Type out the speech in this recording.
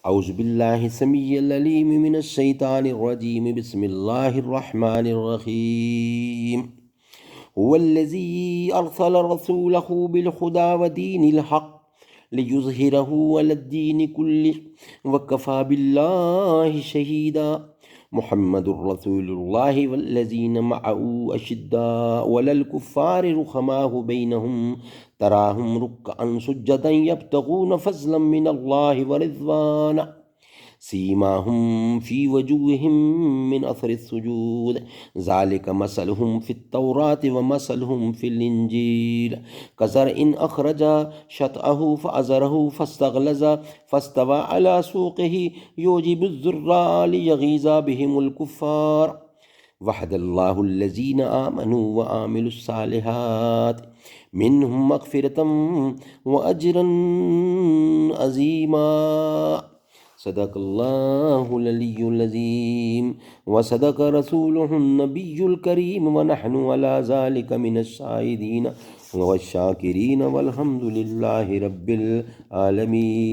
اعوذ باللہ السمیع العلیم من الشیطان الرجیم بسم اللہ الرحمن الرحیم هو الذی ارسل رسولہ بالہدی ودین الحق لیظہرہ علی الدین کلہ وکفی باللہ شہیدا محمد رسول اللہ والذین معه اشداء علی الکفار رحماء بینہم تراہم رکعا سجدا یبتغون فضلا من اللہ ورضوانا سیماہم فی وجوہہم من اثر السجود ذالک مثلہم فی التوراۃ ومثلہم فی الانجیل کزرع اخرج شطأہ فأزرہ فاستغلظ فاستوى علی سوقہ یعجب الزراء لیغیظ بہم الکفار وعد اللہ الذین آمنوا وعملوا الصالحات منہم مغفرۃ واجرا عظیما صدق اللہ العلی العظیم وصدق رسولہ النبی الکریم ونحن علی ذلک من الشاہدین والشاکرین والحمد للہ رب العالمین.